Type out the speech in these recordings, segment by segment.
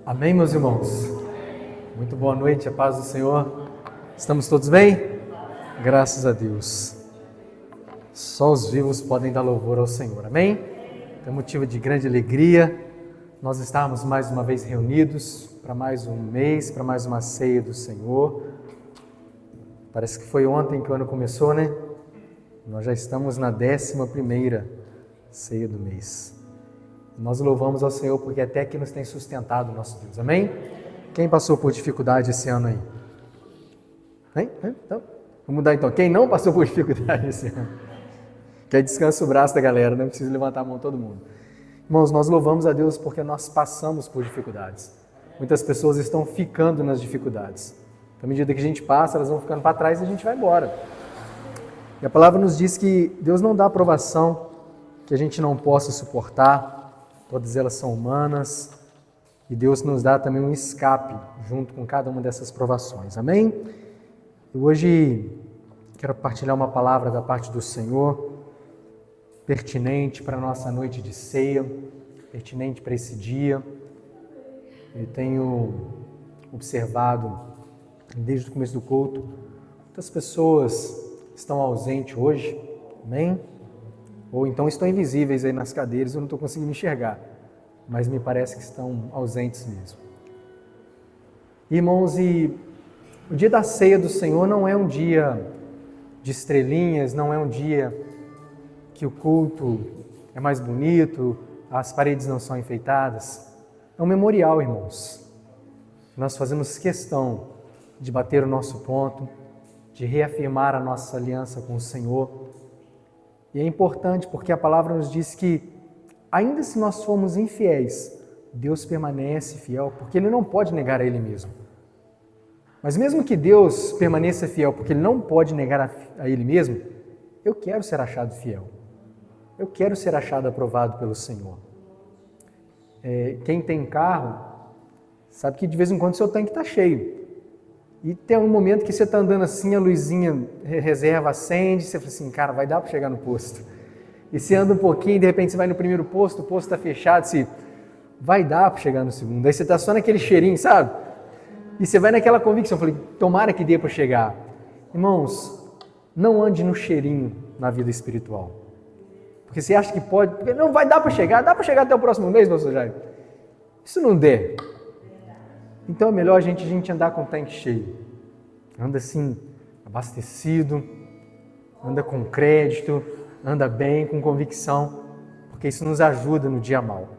Amém, meus irmãos? Muito boa noite, a paz do Senhor. Estamos todos bem? Graças a Deus. Só os vivos podem dar louvor ao Senhor, amém? É motivo de grande alegria nós estarmos mais uma vez reunidos para mais um mês, para mais uma ceia do Senhor. Parece que foi ontem que o ano começou, né? Nós já estamos na 11ª ceia do mês. Nós louvamos ao Senhor porque até que nos tem sustentado o nosso Deus, amém? Quem passou por dificuldade esse ano aí? Hein? Então, vamos mudar então. Quem não passou por dificuldade esse ano? Que aí descansa o braço da galera, não precisa levantar a mão todo mundo. Irmãos, nós louvamos a Deus porque nós passamos por dificuldades. Muitas pessoas estão ficando nas dificuldades. À medida que a gente passa, elas vão ficando para trás e a gente vai embora. E a palavra nos diz que Deus não dá aprovação que a gente não possa suportar. Todas elas são humanas e Deus nos dá também um escape junto com cada uma dessas provações, amém? E hoje quero partilhar uma palavra da parte do Senhor, pertinente para a nossa noite de ceia, pertinente para esse dia. Eu tenho observado desde o começo do culto, muitas pessoas estão ausentes hoje, amém? Ou então estão invisíveis aí nas cadeiras, eu não estou conseguindo enxergar, mas me parece que estão ausentes mesmo. Irmãos, e o dia da ceia do Senhor não é um dia de estrelinhas, não é um dia que o culto é mais bonito, as paredes não são enfeitadas. É um memorial, irmãos. Nós fazemos questão de bater o nosso ponto, de reafirmar a nossa aliança com o Senhor. E é importante porque a palavra nos diz que, ainda se nós formos infiéis, Deus permanece fiel, porque Ele não pode negar a Ele mesmo. Mas mesmo que Deus permaneça fiel, porque Ele não pode negar a Ele mesmo, eu quero ser achado fiel. Eu quero ser achado aprovado pelo Senhor. Quem tem carro, sabe que de vez em quando seu tanque está cheio. E tem um momento que você está andando assim, a luzinha reserva acende, você fala assim, cara, vai dar para chegar no posto. E você anda um pouquinho, de repente você vai no primeiro posto, o posto está fechado, você vai dar para chegar no segundo. Aí você está só naquele cheirinho, sabe? E você vai naquela convicção, eu falei, tomara que dê para chegar. Irmãos, não ande no cheirinho na vida espiritual. Porque você acha que pode, porque não vai dar para chegar, dá para chegar até o próximo mês, pastor Jair. Isso não der. Então é melhor a gente andar com o tanque cheio. Anda assim, abastecido, anda com crédito, anda bem, com convicção, porque isso nos ajuda no dia mau.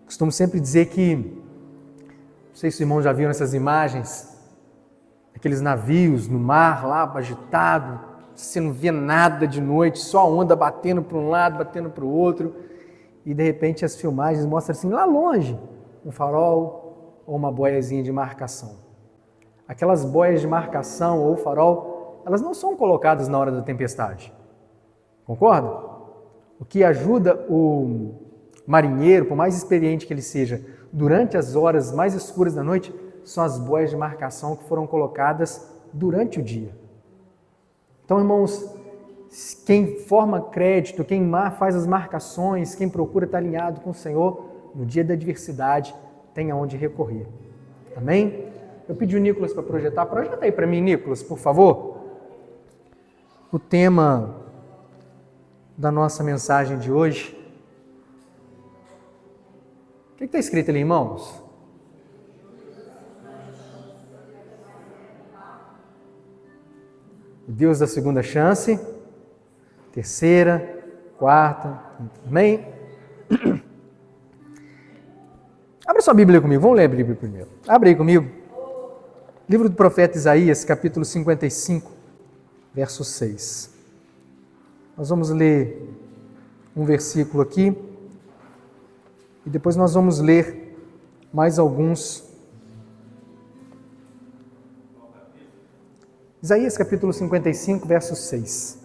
Costumo sempre dizer que, não sei se os irmãos já viram essas imagens, aqueles navios no mar lá, agitado, você não vê nada de noite, só a onda batendo para um lado, batendo para o outro, e de repente as filmagens mostram assim, lá longe, um farol, ou uma boiazinha de marcação. Aquelas boias de marcação ou farol, elas não são colocadas na hora da tempestade. Concorda? O que ajuda o marinheiro, por mais experiente que ele seja, durante as horas mais escuras da noite, são as boias de marcação que foram colocadas durante o dia. Então, irmãos, quem forma crédito, quem faz as marcações, quem procura estar alinhado com o Senhor, no dia da adversidade, tem aonde recorrer. Amém? Eu pedi o Nicolas para projetar. Projeta aí para mim, Nicolas, por favor. O tema da nossa mensagem de hoje. O que está escrito ali, irmãos? O Deus da segunda chance, terceira, quarta, amém? Abra sua Bíblia comigo, vamos ler a Bíblia primeiro. Abre aí comigo. Livro do profeta Isaías, capítulo 55, verso 6. Nós vamos ler um versículo aqui e depois nós vamos ler mais alguns. Isaías, capítulo 55, verso 6.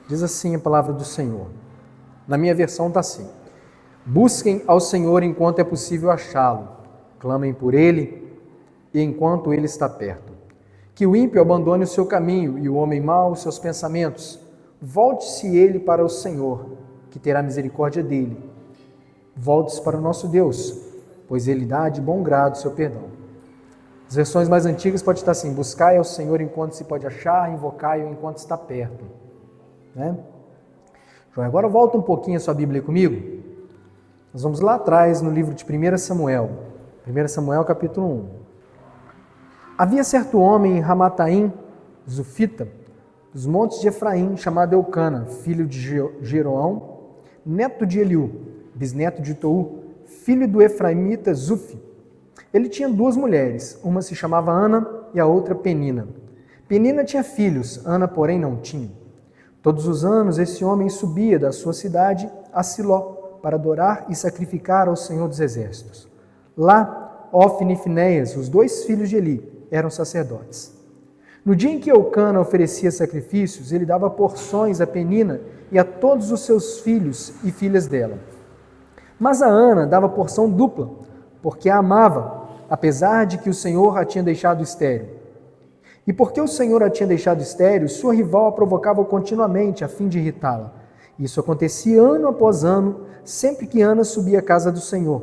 Diz assim a palavra do Senhor. Na minha versão está assim. Busquem ao Senhor enquanto é possível achá-lo. Clamem por Ele e enquanto Ele está perto. Que o ímpio abandone o seu caminho e o homem mau os seus pensamentos. Volte-se ele para o Senhor, que terá misericórdia dele. Volte-se para o nosso Deus, pois Ele dá de bom grado o seu perdão. As versões mais antigas pode estar assim: buscai ao Senhor enquanto se pode achar, invocai-o enquanto está perto. Né? João, agora volta um pouquinho a sua Bíblia comigo. Nós vamos lá atrás no livro de 1 Samuel. 1 Samuel capítulo 1. Havia certo homem em Ramataim, Zufita, dos montes de Efraim, chamado Eucana, filho de Jeroão, neto de Eliú, bisneto de Tou, filho do efraimita Zufi. Ele tinha duas mulheres, uma se chamava Ana e a outra Penina. Penina tinha filhos, Ana, porém, não tinha. Todos os anos esse homem subia da sua cidade a Siló para adorar e sacrificar ao Senhor dos Exércitos. Lá, Ofni e Finéias, os dois filhos de Eli, eram sacerdotes. No dia em que Eucana oferecia sacrifícios, ele dava porções a Penina e a todos os seus filhos e filhas dela. Mas a Ana dava porção dupla, porque a amava, apesar de que o Senhor a tinha deixado estéril. E porque o Senhor a tinha deixado estéril, sua rival a provocava continuamente a fim de irritá-la. Isso acontecia ano após ano, sempre que Ana subia à casa do Senhor.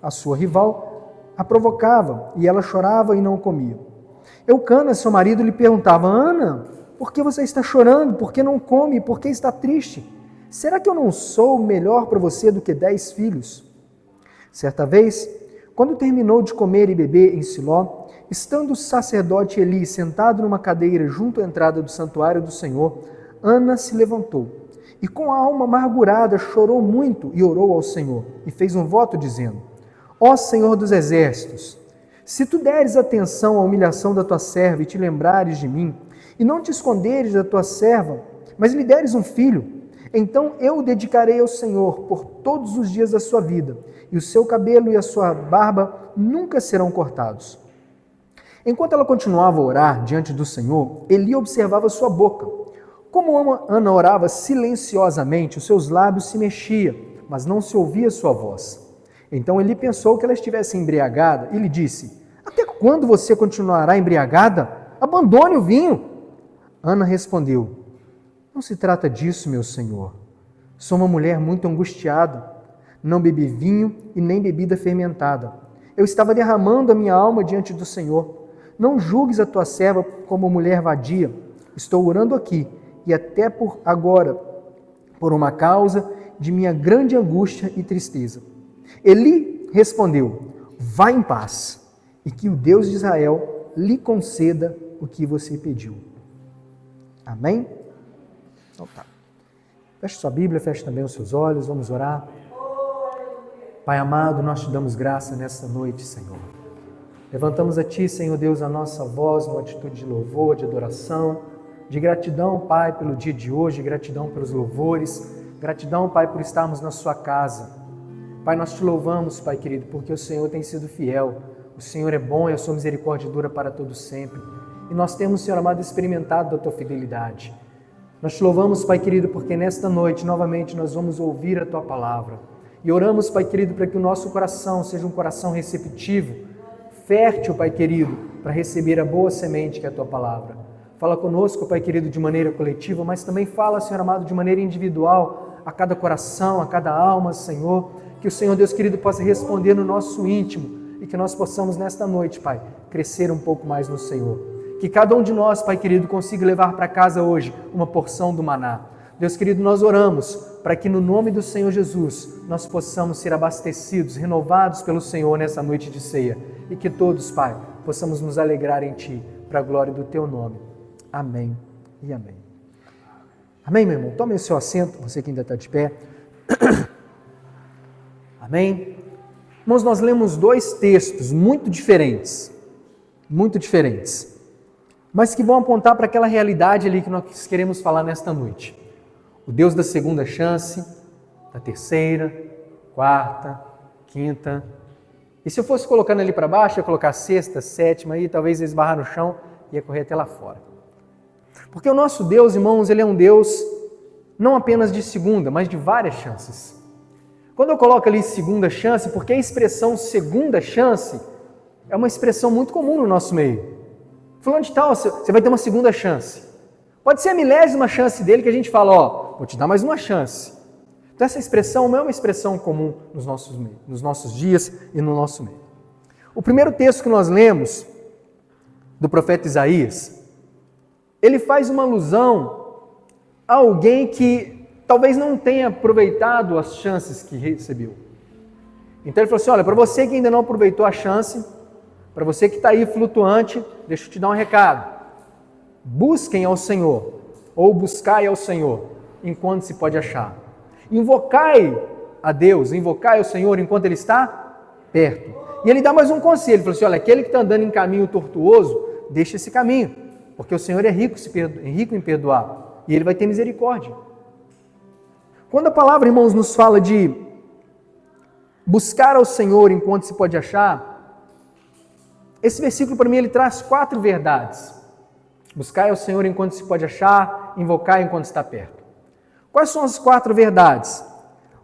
A sua rival a provocava, e ela chorava e não comia. Eucana, seu marido, lhe perguntava: Ana, por que você está chorando? Por que não come? Por que está triste? Será que eu não sou melhor para você do que 10 filhos? Certa vez, quando terminou de comer e beber em Siló, estando o sacerdote Eli sentado numa cadeira junto à entrada do santuário do Senhor, Ana se levantou e com a alma amargurada chorou muito e orou ao Senhor e fez um voto dizendo: Ó Senhor dos Exércitos, se tu deres atenção à humilhação da tua serva e te lembrares de mim, e não te esconderes da tua serva, mas lhe deres um filho, então eu o dedicarei ao Senhor por todos os dias da sua vida, e o seu cabelo e a sua barba nunca serão cortados. Enquanto ela continuava a orar diante do Senhor, Eli observava sua boca. Como Ana orava silenciosamente, os seus lábios se mexiam, mas não se ouvia sua voz. Então Eli pensou que ela estivesse embriagada e lhe disse: Até quando você continuará embriagada? Abandone o vinho. Ana respondeu: Não se trata disso, meu senhor. Sou uma mulher muito angustiada. Não bebi vinho e nem bebida fermentada. Eu estava derramando a minha alma diante do Senhor. Não julgues a tua serva como mulher vadia. Estou orando aqui e até por agora, por uma causa de minha grande angústia e tristeza. Eli respondeu: Vá em paz, e que o Deus de Israel lhe conceda o que você pediu. Amém? Então tá. Feche sua Bíblia, feche também os seus olhos, vamos orar. Pai amado, nós te damos graça nesta noite, Senhor. Levantamos a Ti, Senhor Deus, a nossa voz numa atitude de louvor, de adoração, de gratidão, Pai, pelo dia de hoje, gratidão pelos louvores, gratidão, Pai, por estarmos na Sua casa. Pai, nós te louvamos, Pai querido, porque o Senhor tem sido fiel, o Senhor é bom e a sua misericórdia dura para todo sempre. E nós temos, Senhor amado, experimentado da tua fidelidade. Nós te louvamos, Pai querido, porque nesta noite, novamente, nós vamos ouvir a tua palavra. E oramos, Pai querido, para que o nosso coração seja um coração receptivo, fértil, Pai querido, para receber a boa semente que é a tua palavra. Fala conosco, Pai querido, de maneira coletiva, mas também fala, Senhor amado, de maneira individual, a cada coração, a cada alma, Senhor. Que o Senhor, Deus querido, possa responder no nosso íntimo e que nós possamos nesta noite, Pai, crescer um pouco mais no Senhor. Que cada um de nós, Pai querido, consiga levar para casa hoje uma porção do maná. Deus querido, nós oramos para que no nome do Senhor Jesus nós possamos ser abastecidos, renovados pelo Senhor nessa noite de ceia. E que todos, Pai, possamos nos alegrar em Ti, para a glória do Teu nome. Amém e amém. Amém, meu irmão? Tome o seu assento, você que ainda está de pé. Amém? Irmãos, nós lemos dois textos muito diferentes, mas que vão apontar para aquela realidade ali que nós queremos falar nesta noite. O Deus da segunda chance, da terceira, quarta, quinta. E se eu fosse colocando ali para baixo, ia colocar sexta, sétima, e talvez ia esbarrar no chão e ia correr até lá fora. Porque o nosso Deus, irmãos, ele é um Deus não apenas de segunda, mas de várias chances. Quando eu coloco ali segunda chance, porque a expressão segunda chance é uma expressão muito comum no nosso meio. Fulano de tal, você vai ter uma segunda chance. Pode ser a milésima chance dele que a gente fala, ó, vou te dar mais uma chance. Então essa expressão não é uma expressão comum nos nossos dias e no nosso meio. O primeiro texto que nós lemos, do profeta Isaías, ele faz uma alusão a alguém que talvez não tenha aproveitado as chances que recebeu. Então ele falou assim, olha, para você que ainda não aproveitou a chance, para você que está aí flutuante, deixa eu te dar um recado. Busquem ao Senhor, ou buscai ao Senhor, enquanto se pode achar. Invocai a Deus, invocai ao Senhor enquanto Ele está perto. E Ele dá mais um conselho, ele falou assim, olha, aquele que está andando em caminho tortuoso, deixa esse caminho, porque o Senhor é rico em perdoar, e Ele vai ter misericórdia. Quando a palavra, irmãos, nos fala de buscar ao Senhor enquanto se pode achar, esse versículo para mim ele traz 4 verdades. Buscai ao Senhor enquanto se pode achar, invocai enquanto está perto. Quais são as 4 verdades?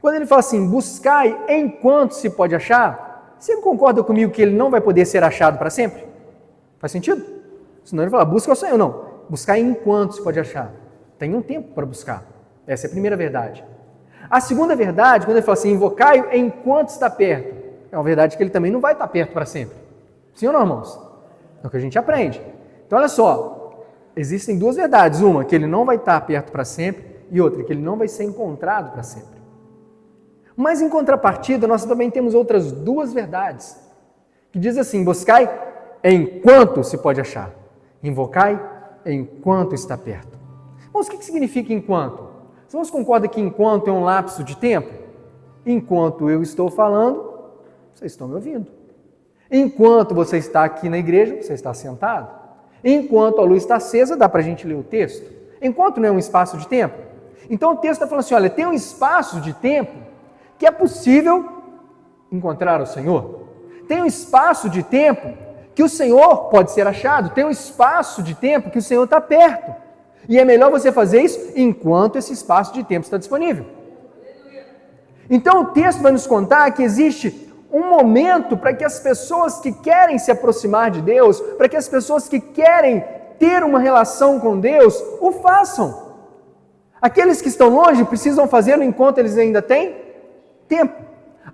Quando ele fala assim, buscai enquanto se pode achar, você concorda comigo que ele não vai poder ser achado para sempre? Faz sentido? Senão ele fala, busca ao Senhor. Não, buscai enquanto se pode achar. Tem um tempo para buscar. Essa é a primeira verdade. A segunda verdade, quando ele fala assim, invocai enquanto está perto, é uma verdade que ele também não vai estar perto para sempre. Sim ou não, irmãos? É o que a gente aprende. Então, olha só, existem 2 verdades. Uma, que ele não vai estar perto para sempre, e outra, que ele não vai ser encontrado para sempre. Mas, em contrapartida, nós também temos outras 2 verdades, que diz assim, buscai enquanto se pode achar, invocai enquanto está perto. Irmãos, o que significa enquanto? Os irmãos concordam que enquanto é um lapso de tempo? Enquanto eu estou falando, vocês estão me ouvindo. Enquanto você está aqui na igreja, você está sentado. Enquanto a luz está acesa, dá para a gente ler o texto. Enquanto não é um espaço de tempo. Então o texto está falando assim, olha, tem um espaço de tempo que é possível encontrar o Senhor. Tem um espaço de tempo que o Senhor pode ser achado. Tem um espaço de tempo que o Senhor está perto. E é melhor você fazer isso enquanto esse espaço de tempo está disponível. Então o texto vai nos contar que existe um momento para que as pessoas que querem se aproximar de Deus, para que as pessoas que querem ter uma relação com Deus, o façam. Aqueles que estão longe precisam fazê-lo enquanto eles ainda têm tempo.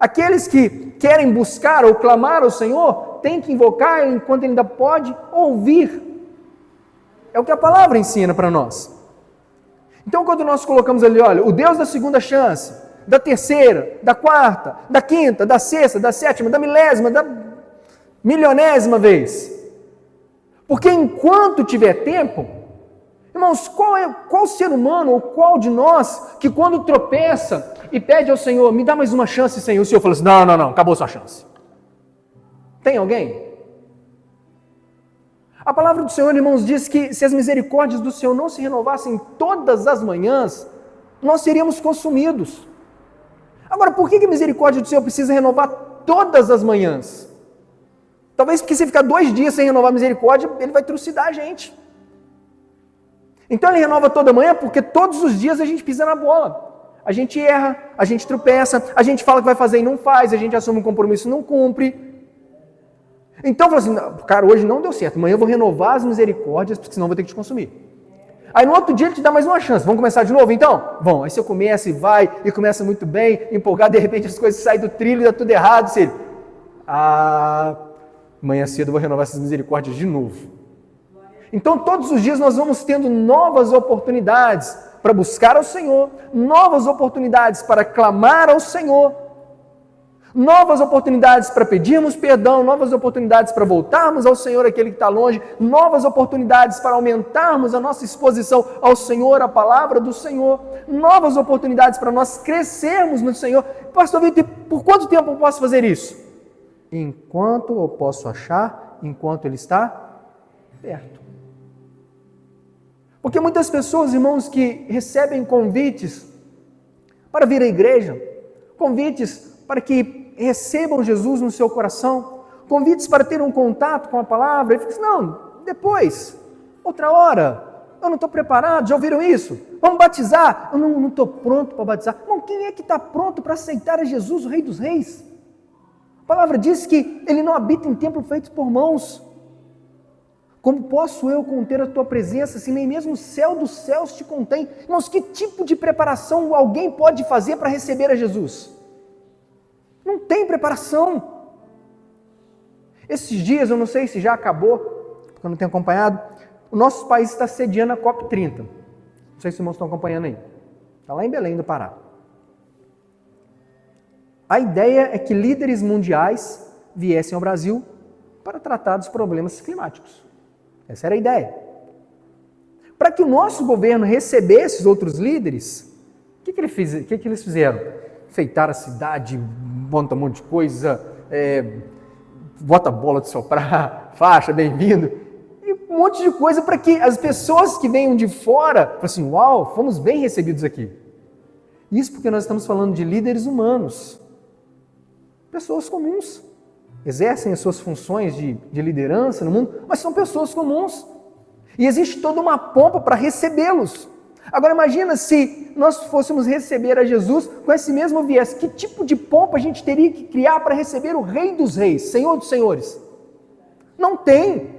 Aqueles que querem buscar ou clamar ao Senhor, têm que invocar enquanto ele ainda pode ouvir. É o que a palavra ensina para nós. Então, quando nós colocamos ali, olha, o Deus da segunda chance, da terceira, da quarta, da quinta, da sexta, da sétima, da milésima, da milionésima vez. Porque enquanto tiver tempo, irmãos, qual ser humano ou qual de nós que quando tropeça e pede ao Senhor, me dá mais uma chance, Senhor, o Senhor fala assim, não, acabou sua chance. Tem alguém? A palavra do Senhor, irmãos, diz que se as misericórdias do Senhor não se renovassem todas as manhãs, nós seríamos consumidos. Agora, por que a misericórdia do Senhor precisa renovar todas as manhãs? Talvez porque se ficar 2 dias sem renovar a misericórdia, ele vai trucidar a gente. Então ele renova toda manhã porque todos os dias a gente pisa na bola. A gente erra, a gente tropeça, a gente fala que vai fazer e não faz, a gente assume um compromisso e não cumpre. Então, fala assim, cara, hoje não deu certo, amanhã eu vou renovar as misericórdias, porque senão eu vou ter que te consumir. Aí no outro dia ele te dá mais uma chance, vamos começar de novo então? Bom, aí você começa e vai, e começa muito bem, empolgado, de repente as coisas saem do trilho e dá tudo errado, você... amanhã cedo eu vou renovar essas misericórdias de novo. Então todos os dias nós vamos tendo novas oportunidades para buscar ao Senhor, novas oportunidades para clamar ao Senhor, novas oportunidades para pedirmos perdão, novas oportunidades para voltarmos ao Senhor, aquele que está longe, novas oportunidades para aumentarmos a nossa exposição ao Senhor, a palavra do Senhor, novas oportunidades para nós crescermos no Senhor. Pastor Vitor, por quanto tempo eu posso fazer isso? Enquanto eu posso achar, enquanto Ele está perto. Porque muitas pessoas, irmãos, que recebem convites para vir à igreja, convites para que recebam Jesus no seu coração, convites para ter um contato com a palavra, e ficam assim, não, depois, outra hora, eu não estou preparado, já ouviram isso? Vamos batizar? Eu não estou pronto para batizar. Irmão, quem é que está pronto para aceitar a Jesus, o Rei dos Reis? A palavra diz que Ele não habita em templo feito por mãos. Como posso eu conter a tua presença se nem mesmo o céu dos céus te contém? Irmãos, que tipo de preparação alguém pode fazer para receber a Jesus? Não tem preparação. Esses dias, eu não sei se já acabou, porque eu não tenho acompanhado, o nosso país está sediando a COP30. Não sei se os irmãos estão acompanhando aí. Está lá em Belém do Pará. A ideia é que líderes mundiais viessem ao Brasil para tratar dos problemas climáticos. Essa era a ideia. Para que o nosso governo recebesse os outros líderes, o que eles fizeram? Enfeitaram a cidade, monta um monte de coisa, bota bola de soprar, faixa, bem-vindo, e um monte de coisa para que as pessoas que venham de fora, falem assim, uau, fomos bem recebidos aqui. Isso porque nós estamos falando de líderes humanos, pessoas comuns, exercem as suas funções de liderança no mundo, mas são pessoas comuns. E existe toda uma pompa para recebê-los. Agora imagina se nós fôssemos receber a Jesus com esse mesmo viés. Que tipo de pompa a gente teria que criar para receber o Rei dos Reis, Senhor dos Senhores? Não tem.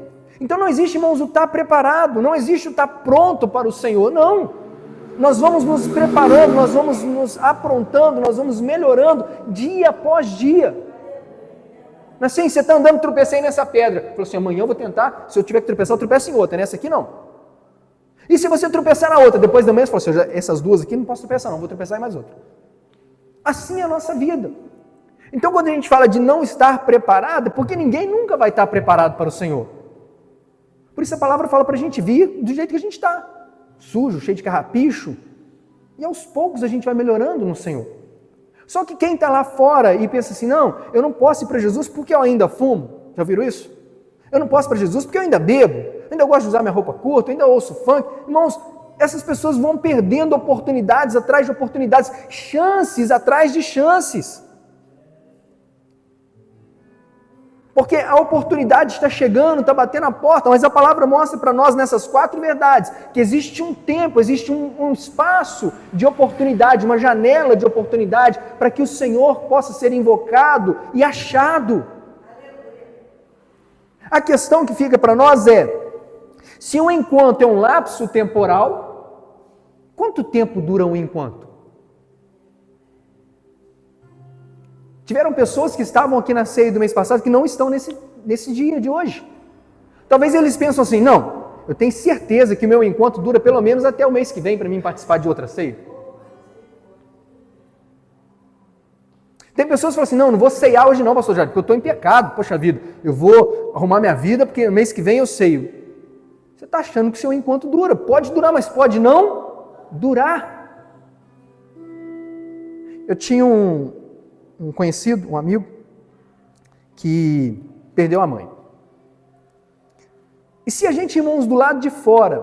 Então não existe, irmãos, o estar preparado, não existe o estar pronto para o Senhor, não. Nós vamos nos preparando, nós vamos nos aprontando, nós vamos melhorando dia após dia. Assim, você está andando, tropecei nessa pedra. Falou assim, amanhã eu vou tentar, se eu tiver que tropeçar, eu tropeço em outra, nessa aqui não. E se você tropeçar na outra, depois da manhã, você fala assim, essas duas aqui não posso tropeçar não, vou tropeçar em mais outra. Assim é a nossa vida. Então quando a gente fala de não estar preparado, é porque ninguém nunca vai estar preparado para o Senhor. Por isso a palavra fala para a gente vir do jeito que a gente está. Sujo, cheio de carrapicho. E aos poucos a gente vai melhorando no Senhor. Só que quem está lá fora e pensa assim, não, eu não posso ir para Jesus porque eu ainda fumo. Já viram isso? Eu não posso ir para Jesus porque eu ainda bebo. Eu ainda gosto de usar minha roupa curta, eu ainda ouço funk. Irmãos, essas pessoas vão perdendo oportunidades atrás de oportunidades, chances atrás de chances. Porque a oportunidade está chegando, está batendo a porta, mas a palavra mostra para nós nessas 4 verdades que existe um tempo, existe um espaço de oportunidade, uma janela de oportunidade para que o Senhor possa ser invocado e achado. A questão que fica para nós é, se um encontro é um lapso temporal, quanto tempo dura um encontro? Tiveram pessoas que estavam aqui na ceia do mês passado que não estão nesse dia de hoje. Talvez eles pensam assim, não, eu tenho certeza que o meu encontro dura pelo menos até o mês que vem para mim participar de outra ceia. Tem pessoas que falam assim, não vou ceiar hoje não, pastor Jário, porque eu estou em pecado, poxa vida, eu vou arrumar minha vida porque no mês que vem eu ceio. Você está achando que o seu encontro dura, pode durar, mas pode não durar. Eu tinha um conhecido, um amigo, que perdeu a mãe. E se a gente, irmãos, do lado de fora,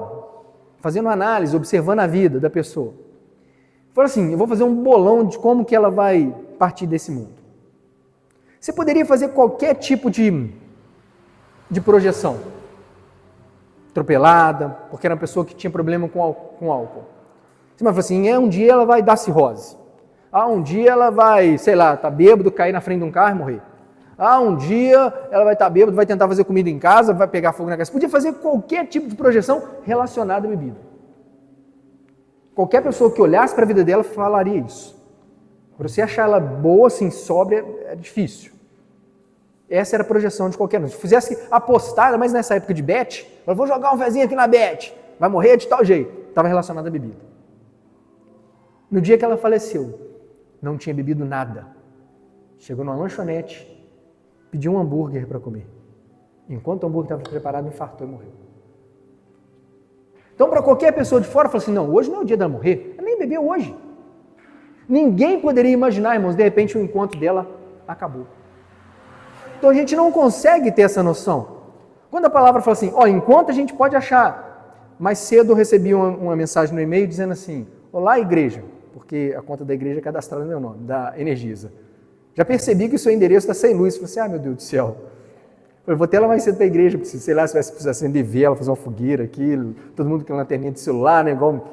fazendo análise, observando a vida da pessoa, for assim, eu vou fazer um bolão de como que ela vai partir desse mundo. Você poderia fazer qualquer tipo de projeção. Atropelada, porque era uma pessoa que tinha problema com álcool. Você vai falar assim, um dia ela vai dar cirrose. Um dia ela vai, sei lá, tá bêbado, cair na frente de um carro e morrer. Um dia ela vai estar bêbado, vai tentar fazer comida em casa, vai pegar fogo na casa. Podia fazer qualquer tipo de projeção relacionada à bebida. Qualquer pessoa que olhasse para a vida dela falaria isso. Para você achar ela boa, assim, sóbria, é difícil. Essa era a projeção de qualquer um. Se fizesse apostada, mas nessa época de bet, eu vou jogar um fezinho aqui na bet, vai morrer de tal jeito. Estava relacionada à bebida. No dia que ela faleceu, não tinha bebido nada. Chegou numa lanchonete, pediu um hambúrguer para comer. Enquanto o hambúrguer estava preparado, infartou e morreu. Então, para qualquer pessoa de fora, fala assim, não, hoje não é o dia dela morrer. Ela nem bebeu hoje. Ninguém poderia imaginar, irmãos, de repente o encontro dela acabou. Então, a gente não consegue ter essa noção. Quando a palavra fala assim, enquanto a gente pode achar. Mais cedo eu recebi uma mensagem no e-mail dizendo assim, olá, igreja, porque a conta da igreja é cadastrada no meu nome, da Energisa. Já percebi que o seu endereço está sem luz. Falei assim, meu Deus do céu. Eu vou até lá mais cedo para a igreja, sei lá, se vai precisar acender vela, fazer uma fogueira aqui, todo mundo com lanterninha de celular, né, igual...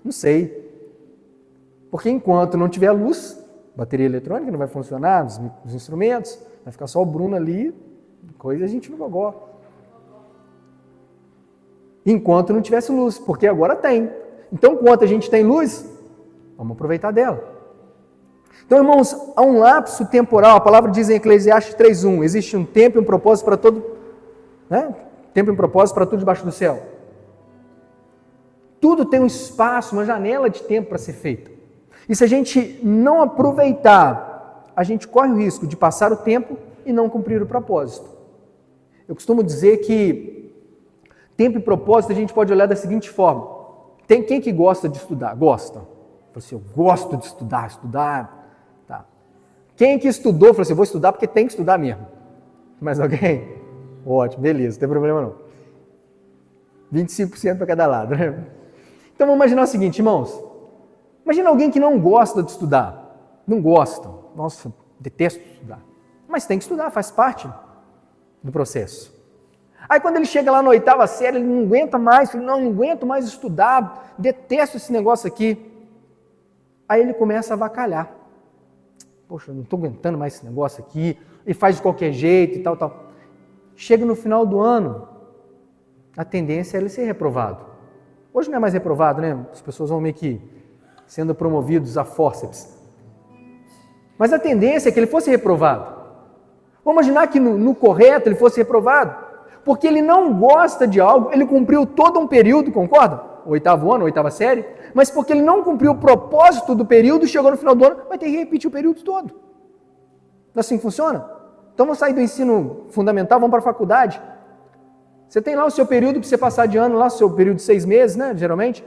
Não sei. Porque enquanto não tiver luz, bateria eletrônica não vai funcionar, os instrumentos, vai ficar só o Bruno ali, coisa a gente no gogó. enquanto não tivesse luz, porque agora tem. Então, enquanto a gente tem luz, vamos aproveitar dela. Então, irmãos, há um lapso temporal, a palavra diz em Eclesiastes 3:1, existe um tempo e um propósito para todo, né? Tempo e um propósito para tudo debaixo do céu. Tudo tem um espaço, uma janela de tempo para ser feita. E se a gente não aproveitar, a gente corre o risco de passar o tempo e não cumprir o propósito. Eu costumo dizer que tempo e propósito a gente pode olhar da seguinte forma. Tem quem que gosta de estudar? Gosta. Fala assim, eu gosto de estudar. Tá. Quem que estudou? Falou assim, eu vou estudar porque tem que estudar mesmo. Mais alguém? Ótimo, beleza, não tem problema não. 25% para cada lado, né? Então vamos imaginar o seguinte, irmãos. Imagina alguém que não gosta de estudar. Não gosta. Nossa, detesto estudar. Mas tem que estudar, faz parte do processo. Aí quando ele chega lá na 8ª série, ele não aguenta mais, ele não aguento mais estudar, detesto esse negócio aqui. Aí ele começa a avacalhar. Poxa, eu não estou aguentando mais esse negócio aqui, e faz de qualquer jeito e tal. Chega no final do ano, a tendência é ele ser reprovado. Hoje não é mais reprovado, né? As pessoas vão meio que sendo promovidos a fórceps. Mas a tendência é que ele fosse reprovado. Vamos imaginar que no correto ele fosse reprovado, porque ele não gosta de algo, ele cumpriu todo um período, concorda? O 8º ano, 8ª série, mas porque ele não cumpriu o propósito do período, chegou no final do ano, vai ter que repetir o período todo. Assim funciona? Então vamos sair do ensino fundamental, vamos para a faculdade. Você tem lá o seu período para você passar de ano, lá o seu período de 6 meses, né, geralmente.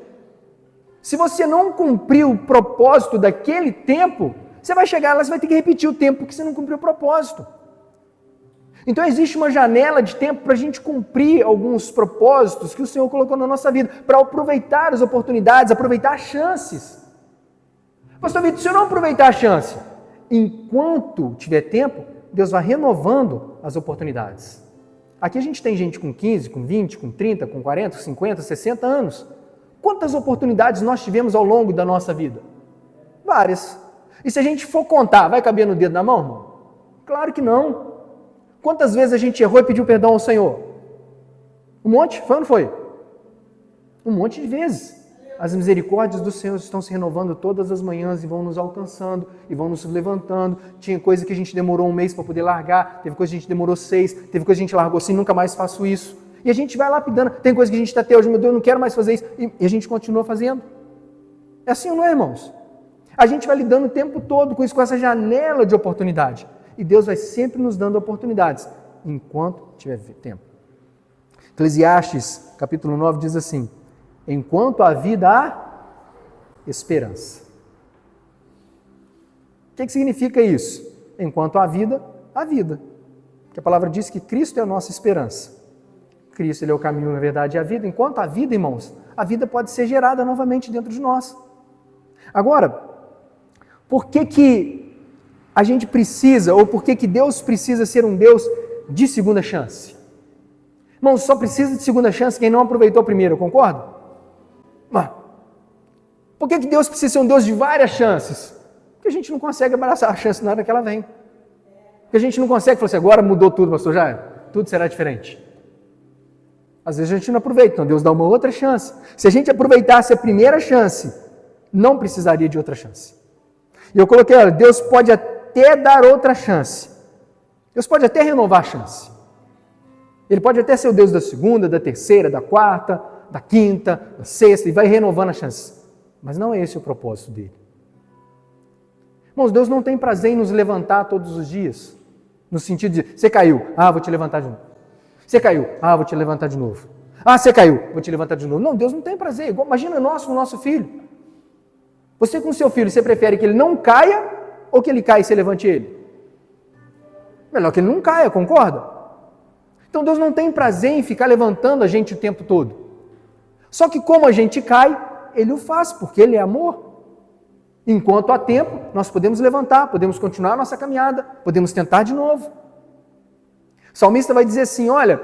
Se você não cumpriu o propósito daquele tempo, você vai chegar lá, você vai ter que repetir o tempo, porque você não cumpriu o propósito. Então existe uma janela de tempo para a gente cumprir alguns propósitos que o Senhor colocou na nossa vida, para aproveitar as oportunidades, aproveitar as chances. Pastor Vitor, se eu não aproveitar a chance, enquanto tiver tempo, Deus vai renovando as oportunidades. Aqui a gente tem gente com 15, com 20, com 30, com 40, 50, 60 anos. Quantas oportunidades nós tivemos ao longo da nossa vida? Várias. E se a gente for contar, vai caber no dedo da mão, irmão? Claro que não. Quantas vezes a gente errou e pediu perdão ao Senhor? Um monte? Foi ou não foi? Um monte de vezes. As misericórdias do Senhor estão se renovando todas as manhãs e vão nos alcançando e vão nos levantando. Tinha coisa que a gente demorou 1 mês para poder largar, teve coisa que a gente demorou 6, teve coisa que a gente largou assim, nunca mais faço isso. E a gente vai lapidando. Tem coisa que a gente está até hoje, meu Deus, eu não quero mais fazer isso. E a gente continua fazendo. É assim ou não é, irmãos? A gente vai lidando o tempo todo com isso, com essa janela de oportunidade. E Deus vai sempre nos dando oportunidades, enquanto tiver tempo. Eclesiastes, capítulo 9, diz assim, enquanto há vida, há esperança. O que significa isso? Enquanto há vida, há vida. Porque a palavra diz que Cristo é a nossa esperança. Cristo, Ele é o caminho, a verdade e a vida. Enquanto há vida, irmãos, a vida pode ser gerada novamente dentro de nós. Agora, por que a gente precisa, ou por que Deus precisa ser um Deus de segunda chance? Irmãos, só precisa de segunda chance quem não aproveitou a primeira, concorda? Por que Deus precisa ser um Deus de várias chances? Porque a gente não consegue abraçar a chance na hora que ela vem. Porque a gente não consegue falar assim, agora mudou tudo, pastor, já tudo será diferente. Às vezes a gente não aproveita, então Deus dá uma outra chance. Se a gente aproveitasse a primeira chance, não precisaria de outra chance. E eu coloquei, olha, Deus pode até dar outra chance. Deus pode até renovar a chance. Ele pode até ser o Deus da segunda, da terceira, da quarta, da quinta, da sexta, e vai renovando a chance. Mas não é esse o propósito dele. Irmãos, Deus não tem prazer em nos levantar todos os dias. No sentido de, você caiu, vou te levantar de novo. Você caiu, vou te levantar de novo. Você caiu, vou te levantar de novo. Não, Deus não tem prazer. Imagina nós com o nosso filho. Você com o seu filho, você prefere que ele não caia ou que ele caia e você levante ele? Melhor que ele não caia, concorda? Então Deus não tem prazer em ficar levantando a gente o tempo todo. Só que como a gente cai, Ele o faz, porque Ele é amor. Enquanto há tempo, nós podemos levantar, podemos continuar a nossa caminhada, podemos tentar de novo. O salmista vai dizer assim, olha,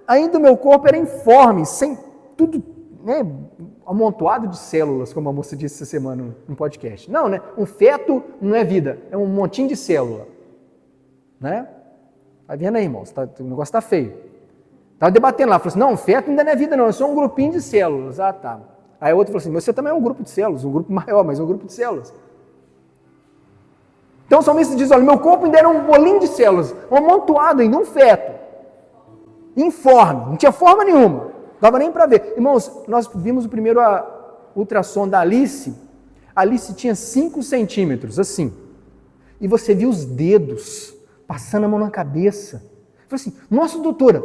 ainda o meu corpo era informe, sem tudo, né, amontoado de células, como a moça disse essa semana no podcast. Não, né? Um feto não é vida, é um montinho de célula. Né? Vai vendo aí, irmãos, o negócio está feio. Estava debatendo lá, falou assim, não, feto ainda não é vida não, é só um grupinho de células. Ah, tá. Aí a outra falou assim, mas você também é um grupo de células, um grupo maior, mas é um grupo de células. Então o salmista diz, olha, meu corpo ainda era um bolinho de células, um amontoado ainda, um feto, informe, não tinha forma nenhuma, não dava nem para ver. Irmãos, nós vimos o primeiro ultrassom da Alice, a Alice tinha 5 centímetros, assim, e você viu os dedos passando a mão na cabeça. Eu falei assim, nossa doutora,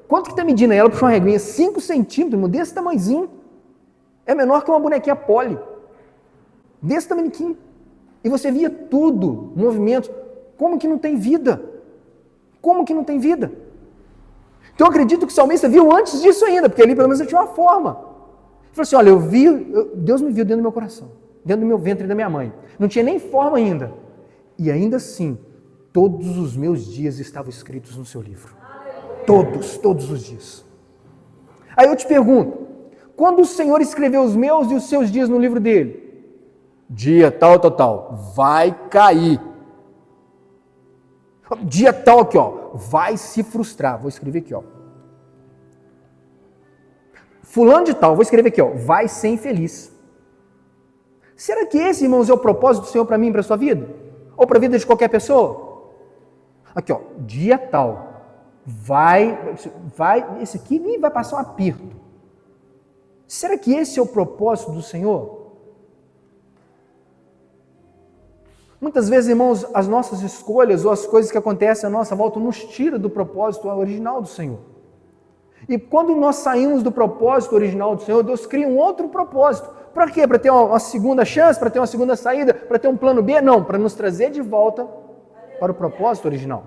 quanto que está medindo? Aí ela puxou uma reguinha, 5 centímetros, desse tamanhozinho, é menor que uma bonequinha Polly, desse tamanhozinho. E você via tudo, movimentos. Como que não tem vida? Como que não tem vida? Então eu acredito que o salmista viu antes disso ainda, porque ali pelo menos ele tinha uma forma. Ele falou assim, olha, Deus me viu dentro do meu coração, dentro do meu ventre da minha mãe. Não tinha nem forma ainda. E ainda assim, todos os meus dias estavam escritos no seu livro. Todos os dias. Aí eu te pergunto, quando o Senhor escreveu os meus e os seus dias no livro dele? Dia tal, vai cair. Dia tal aqui, ó, vai se frustrar. Vou escrever aqui, ó. Fulano de tal, vou escrever aqui, ó, vai ser infeliz. Será que esse, irmãos, é o propósito do Senhor para mim e para a sua vida? Ou para a vida de qualquer pessoa? Aqui, ó, dia tal, esse aqui nem vai passar um aperto. Será que esse é o propósito do Senhor? Muitas vezes, irmãos, as nossas escolhas ou as coisas que acontecem à nossa volta nos tira do propósito original do Senhor. E quando nós saímos do propósito original do Senhor, Deus cria um outro propósito. Para quê? Para ter uma segunda chance, para ter uma segunda saída, para ter um plano B? Não, para nos trazer de volta para o propósito original.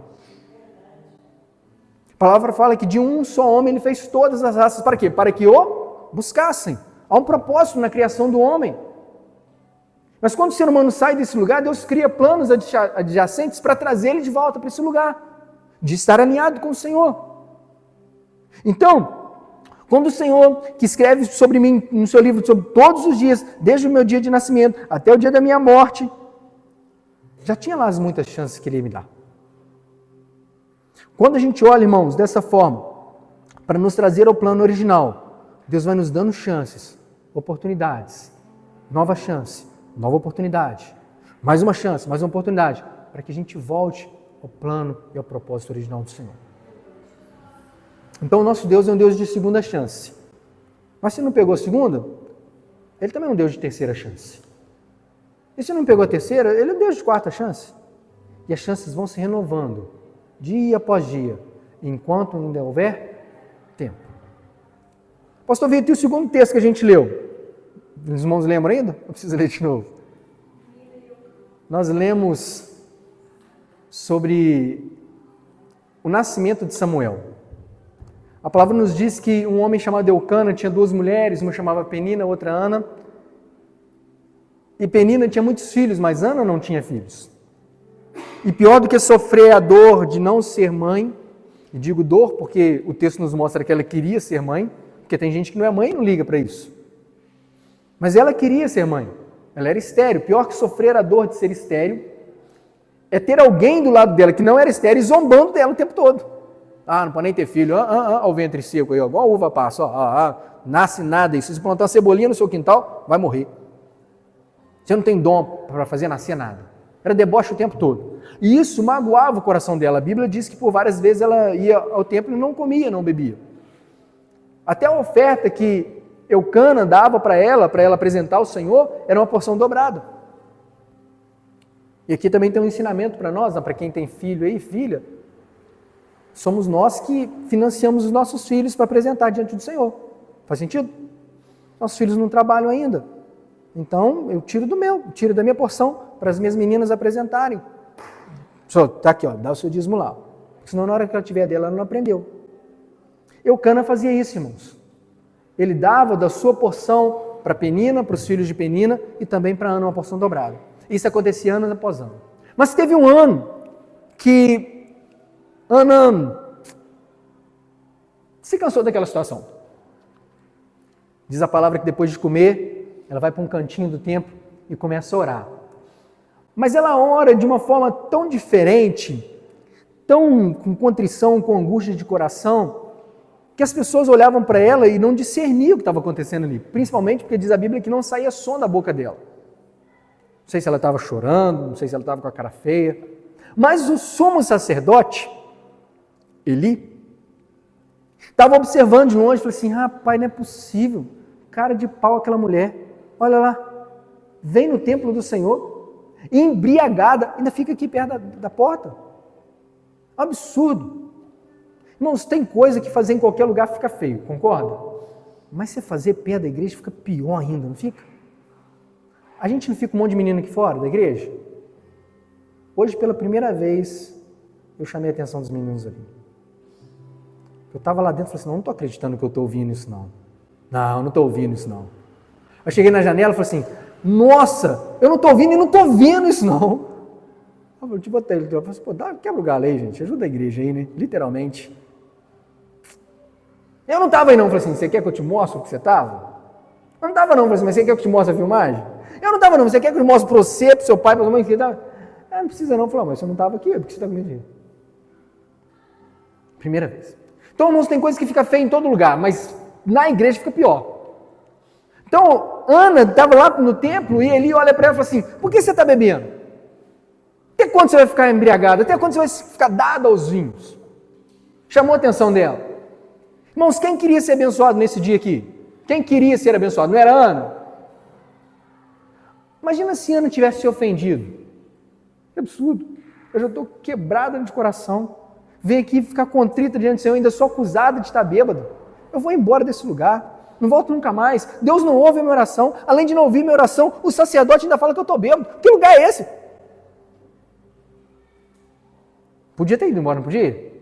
A palavra fala que de um só homem ele fez todas as raças. Para quê? Para que o buscassem. Há um propósito na criação do homem. Mas quando o ser humano sai desse lugar, Deus cria planos adjacentes para trazer ele de volta para esse lugar, de estar alinhado com o Senhor. Então, quando o Senhor, que escreve sobre mim no seu livro, sobre todos os dias, desde o meu dia de nascimento até o dia da minha morte, já tinha lá as muitas chances que Ele ia me dar. Quando a gente olha, irmãos, dessa forma, para nos trazer ao plano original, Deus vai nos dando chances, oportunidades, nova chance, nova oportunidade, mais uma chance, mais uma oportunidade, para que a gente volte ao plano e ao propósito original do Senhor. Então o nosso Deus é um Deus de segunda chance. Mas se não pegou a segunda, Ele também é um Deus de terceira chance. E se não pegou a terceira, Ele é um Deus de quarta chance. E as chances vão se renovando, dia após dia, enquanto ainda houver tempo. Pastor Vitor, e o segundo texto que a gente leu? Os irmãos lembram ainda? Ou precisa ler de novo? Nós lemos sobre o nascimento de Samuel. A palavra nos diz que um homem chamado Eucana tinha 2 mulheres, uma chamava Penina, outra Ana. E Penina tinha muitos filhos, mas Ana não tinha filhos. E pior do que sofrer a dor de não ser mãe, e digo dor porque o texto nos mostra que ela queria ser mãe, porque tem gente que não é mãe e não liga para isso. Mas ela queria ser mãe, ela era estéril. Pior que sofrer a dor de ser estéril é ter alguém do lado dela que não era estéril zombando dela o tempo todo. Ah, não pode nem ter filho, o ventre seco aí, igual a uva passa, nasce nada, e se você plantar uma cebolinha no seu quintal, vai morrer. Você não tem dom para fazer nascer nada. Era deboche o tempo todo. E isso magoava o coração dela. A Bíblia diz que por várias vezes ela ia ao templo e não comia, não bebia. Até a oferta que Eucana dava para ela apresentar ao Senhor, era uma porção dobrada. E aqui também tem um ensinamento para nós, para quem tem filho aí, filha, somos nós que financiamos os nossos filhos para apresentar diante do Senhor. Faz sentido? Nossos filhos não trabalham ainda. Então, eu tiro da minha porção para as minhas meninas apresentarem. Só, tá aqui, ó, dá o seu dízimo lá. Senão, na hora que ela tiver dela, ela não aprendeu. Eucana fazia isso, irmãos. Ele dava da sua porção para Penina, para os filhos de Penina, e também para Ana uma porção dobrada. Isso acontecia ano após ano. Mas teve um ano que Ana se cansou daquela situação. Diz a palavra que depois de comer, ela vai para um cantinho do templo e começa a orar. Mas ela ora de uma forma tão diferente, tão com contrição, com angústia de coração, que as pessoas olhavam para ela e não discerniam o que estava acontecendo ali, principalmente porque diz a Bíblia que não saía som da boca dela. Não sei se ela estava chorando, não sei se ela estava com a cara feia, mas o sumo sacerdote, Eli, estava observando de longe e falou assim: rapaz, não é possível, cara de pau aquela mulher, olha lá, vem no templo do Senhor, embriagada, ainda fica aqui perto da porta. Absurdo. Irmãos, tem coisa que fazer em qualquer lugar fica feio, concorda? Mas você fazer perto da igreja fica pior ainda, não fica? A gente não fica um monte de menino aqui fora da igreja? Hoje, pela primeira vez, eu chamei a atenção dos meninos ali. Eu estava lá dentro e falei assim: não estou acreditando que eu estou ouvindo isso não. Não estou ouvindo isso não. Eu cheguei na janela e falei assim: nossa, eu não estou ouvindo e não estou vendo isso não. Eu te botei, eu falei assim: pô, quebra o galho aí, gente, ajuda a igreja aí, né? Literalmente. Eu não estava aí não, eu falei assim: você quer que eu te mostre o que você estava? Eu não estava não, eu falei assim: mas você quer que eu te mostre a filmagem? Eu não estava não, você quer que eu te mostre para você, para seu pai, para sua mãe? Não precisa não, eu falei: mas você não estava aqui, por que você está com medo de ir? Primeira vez. Então, irmãos, tem coisa que fica feia em todo lugar, mas na igreja fica pior. Então, Ana estava lá no templo e Eli olha para ela e fala assim: por que você está bebendo? Até quando você vai ficar embriagado? Até quando você vai ficar dado aos vinhos? Chamou a atenção dela. Irmãos, quem queria ser abençoado nesse dia aqui? Quem queria ser abençoado? Não era Ana? Imagina se Ana tivesse se ofendido. Que absurdo. Eu já estou quebrada de coração. Vem aqui ficar contrita diante do Senhor, ainda sou acusada de estar bêbado. Eu vou embora desse lugar. Não volto nunca mais. Deus não ouve a minha oração. Além de não ouvir minha oração, o sacerdote ainda fala que eu estou bêbado. Que lugar é esse? Podia ter ido embora, não podia?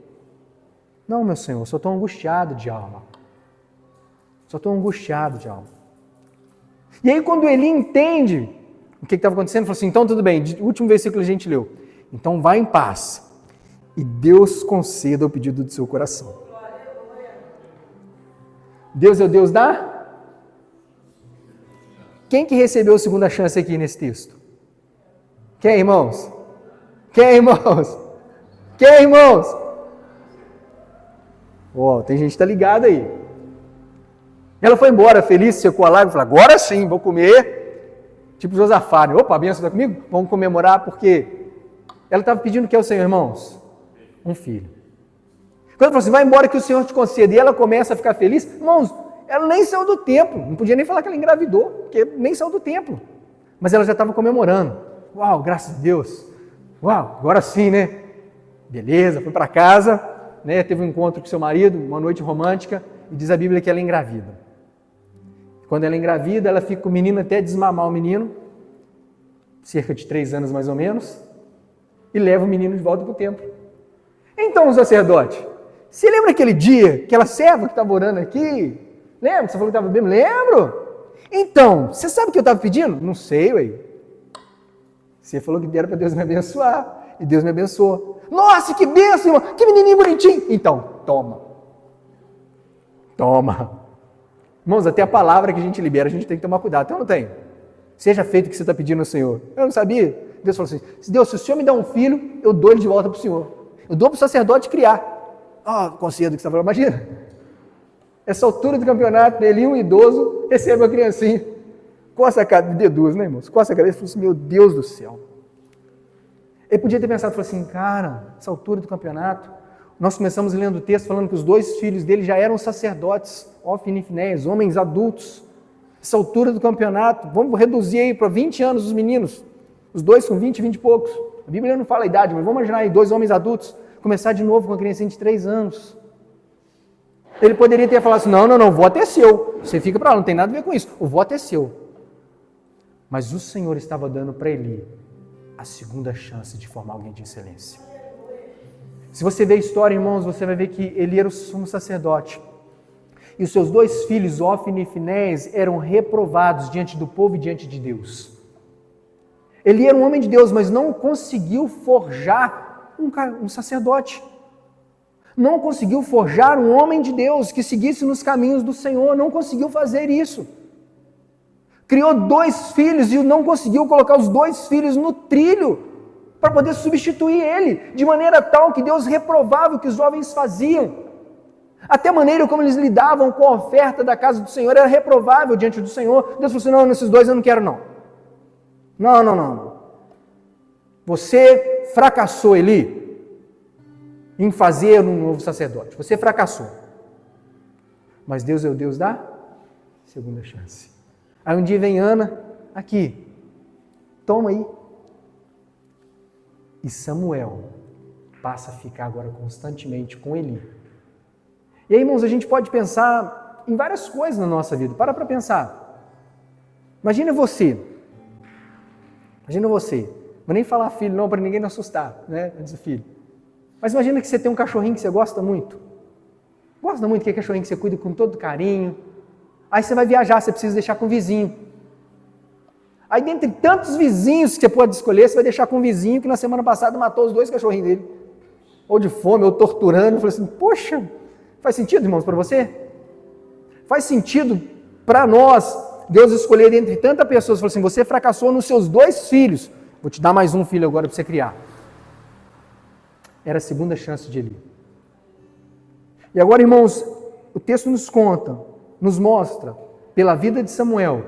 Não, meu Senhor, só estou angustiado de alma. Só estou angustiado de alma. E aí quando Eli entende o que estava acontecendo, ele falou assim: então tudo bem, o último versículo a gente leu. Então vá em paz e Deus conceda o pedido do seu coração. Deus é o Deus da... Quem que recebeu a segunda chance aqui nesse texto? Quem, irmãos? Quem, irmãos? Quem, irmãos? Tem gente que está ligada aí. Ela foi embora feliz, secou a lágrima e falou: agora sim, vou comer. Tipo Josafá, né? Opa, a bênção está comigo? Vamos comemorar, porque ela estava pedindo o que ao Senhor, irmãos? Um filho. Quando ela falou assim: vai embora que o Senhor te conceda, e ela começa a ficar feliz, irmãos, ela nem saiu do templo, não podia nem falar que ela engravidou, porque nem saiu do templo. Mas ela já estava comemorando. Uau, graças a Deus. Uau, agora sim, né? Beleza, foi para casa, né? Teve um encontro com seu marido, uma noite romântica, e diz a Bíblia que ela é engravida. Quando ela é engravida, ela fica com o menino até desmamar o menino, cerca de 3 anos mais ou menos, e leva o menino de volta para o templo. Então o sacerdote, você lembra aquele dia, aquela serva que estava orando aqui? Lembra? Você falou que estava bem? Lembro. Então, você sabe o que eu estava pedindo? Não sei, ué. Você falou que era para Deus me abençoar, e Deus me abençoou. Nossa, que bênção, irmão, que menininho bonitinho. Então, toma. Irmãos, até a palavra que a gente libera, a gente tem que tomar cuidado. Então não tem. Seja feito o que você está pedindo ao Senhor. Eu não sabia. Deus falou assim: Deus, se o Senhor me dá um filho, eu dou ele de volta para o Senhor. Eu dou para o sacerdote criar. Concedo que você está falando. Imagina. Essa altura do campeonato, ele, um idoso, recebe uma criancinha. Coça a cabeça, deduz, né, irmãos? Coça a cabeça e fala assim: meu Deus do céu. Ele podia ter pensado, falou assim: cara, essa altura do campeonato, nós começamos lendo o texto falando que os 2 filhos dele já eram sacerdotes, Ofni e Finéias, homens adultos. Essa altura do campeonato, vamos reduzir aí para 20 anos os meninos, os 2 com 20 e poucos. A Bíblia não fala a idade, mas vamos imaginar aí 2 homens adultos, começar de novo com uma criancinha de 3 anos. Ele poderia ter falado assim: não, o voto é seu, você fica para lá, não tem nada a ver com isso, o voto é seu. Mas o Senhor estava dando para Eli a segunda chance de formar alguém de excelência. Se você ver a história, irmãos, você vai ver que Eli era o sumo sacerdote. E os seus 2 filhos, Ofni e Finéias, eram reprovados diante do povo e diante de Deus. Eli era um homem de Deus, mas não conseguiu forjar um sacerdote. Não conseguiu forjar um homem de Deus que seguisse nos caminhos do Senhor. Não conseguiu fazer isso. Criou 2 filhos e não conseguiu colocar os 2 filhos no trilho para poder substituir ele, de maneira tal que Deus reprovava o que os jovens faziam. Até a maneira como eles lidavam com a oferta da casa do Senhor era reprovável diante do Senhor. Deus falou assim, não, nesses dois eu não quero não. Não. Você fracassou, Eli, em fazer um novo sacerdote. Você fracassou. Mas Deus é o Deus da segunda chance. Aí um dia vem Ana, aqui, toma aí. E Samuel passa a ficar agora constantemente com Eli. E aí, irmãos, a gente pode pensar em várias coisas na nossa vida. Para pensar. Imagina você. Não vou nem falar filho não, para ninguém não assustar, né? Antes do filho. Mas imagina que você tem um cachorrinho que você gosta muito. Gosta muito, que é cachorrinho que você cuida com todo carinho. Aí você vai viajar, você precisa deixar com o vizinho. Aí dentre tantos vizinhos que você pode escolher, você vai deixar com um vizinho que na semana passada matou os 2 cachorrinhos dele. Ou de fome, ou torturando. Eu falei assim, poxa, faz sentido, irmãos, para você? Faz sentido para nós, Deus escolher dentre tantas pessoas. Falou assim, você fracassou nos seus 2 filhos. Vou te dar mais um filho agora para você criar. Era a segunda chance de Eli. E agora, irmãos, o texto nos mostra, pela vida de Samuel,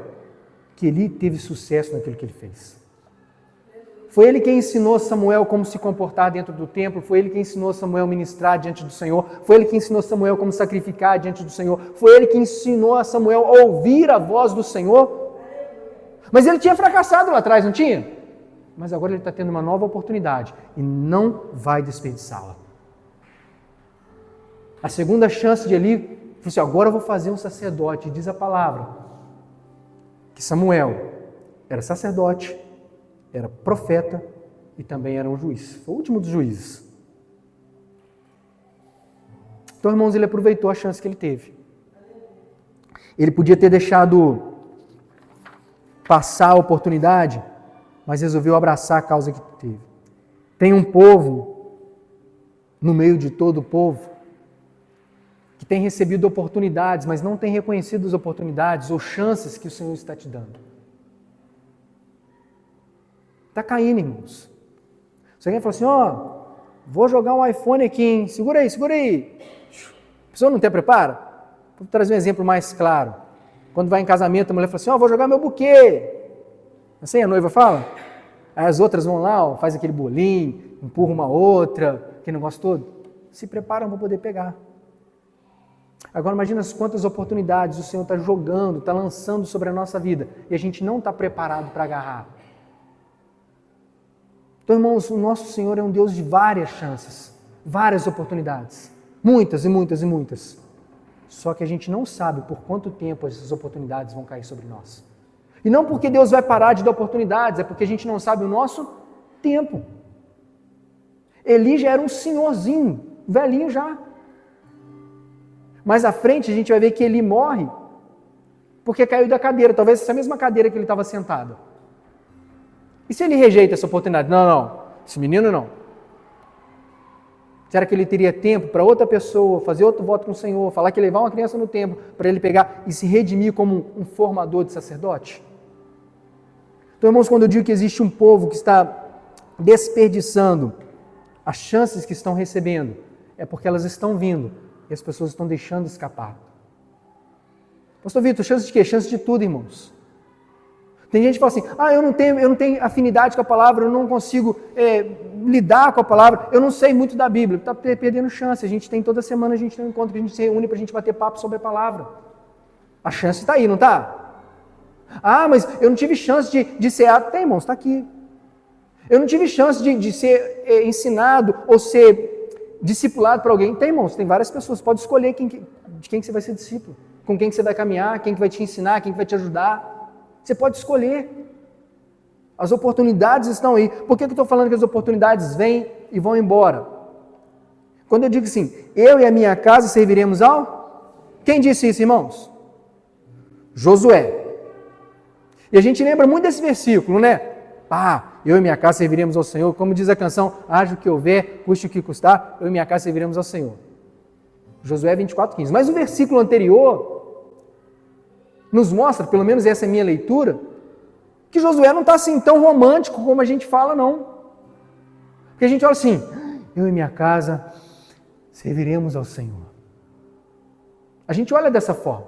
que Eli teve sucesso naquilo que ele fez. Foi ele quem ensinou Samuel como se comportar dentro do templo, foi ele quem ensinou Samuel a ministrar diante do Senhor, foi ele que ensinou Samuel como sacrificar diante do Senhor, foi ele que ensinou a Samuel a ouvir a voz do Senhor. Mas ele tinha fracassado lá atrás, não tinha? Mas agora ele está tendo uma nova oportunidade e não vai desperdiçá-la. A segunda chance de Eli, falou assim, agora eu vou fazer um sacerdote. E diz a palavra que Samuel era sacerdote, era profeta e também era um juiz. Foi o último dos juízes. Então, irmãos, ele aproveitou a chance que ele teve. Ele podia ter deixado passar a oportunidade, mas resolveu abraçar a causa que teve. Tem um povo, no meio de todo o povo, que tem recebido oportunidades, mas não tem reconhecido as oportunidades ou chances que o Senhor está te dando. Está caindo, irmãos. Se alguém fala assim, vou jogar um iPhone aqui, hein? Segura aí. A pessoa não te prepara? Vou trazer um exemplo mais claro. Quando vai em casamento, a mulher fala assim, vou jogar meu buquê. Assim a noiva fala? Aí as outras vão lá, faz aquele bolinho, empurra uma outra, aquele negócio todo. Se preparam para poder pegar. Agora imagina quantas oportunidades o Senhor está jogando, está lançando sobre a nossa vida e a gente não está preparado para agarrar. Então, irmãos, o nosso Senhor é um Deus de várias chances, várias oportunidades, muitas e muitas e muitas. Só que a gente não sabe por quanto tempo essas oportunidades vão cair sobre nós. E não porque Deus vai parar de dar oportunidades, é porque a gente não sabe o nosso tempo. Eli já era um senhorzinho, velhinho já. Mais à frente a gente vai ver que Eli morre porque caiu da cadeira, talvez essa mesma cadeira que ele estava sentado. E se ele rejeita essa oportunidade? Não, esse menino não. Será que ele teria tempo para outra pessoa fazer outro voto com o Senhor, falar que levar uma criança no templo para ele pegar e se redimir como um formador de sacerdote? Então, irmãos, quando eu digo que existe um povo que está desperdiçando as chances que estão recebendo, é porque elas estão vindo e as pessoas estão deixando escapar. Pastor Vitor, chance de quê? Chance de tudo, irmãos. Tem gente que fala assim, eu não tenho afinidade com a palavra, eu não consigo lidar com a palavra, eu não sei muito da Bíblia. Está perdendo chance. A gente tem toda semana, a gente tem um encontro que a gente se reúne para a gente bater papo sobre a palavra. A chance está aí, não está? Mas eu não tive chance de ser... Tem, irmãos, está aqui. Eu não tive chance de ser ensinado ou ser discipulado para alguém. Tem, irmãos, tem várias pessoas. Pode escolher de quem que você vai ser discípulo, com quem que você vai caminhar, quem que vai te ensinar, quem que vai te ajudar. Você pode escolher. As oportunidades estão aí. Por que eu estou falando que as oportunidades vêm e vão embora? Quando eu digo assim, eu e a minha casa serviremos ao... Quem disse isso, irmãos? Josué. E a gente lembra muito desse versículo, né? Eu e minha casa serviremos ao Senhor. Como diz a canção, haja o que houver, custe o que custar, eu e minha casa serviremos ao Senhor. Josué 24:15. Mas o versículo anterior nos mostra, pelo menos essa é a minha leitura, que Josué não está assim tão romântico como a gente fala, não. Porque a gente fala assim, eu e minha casa serviremos ao Senhor. A gente olha dessa forma.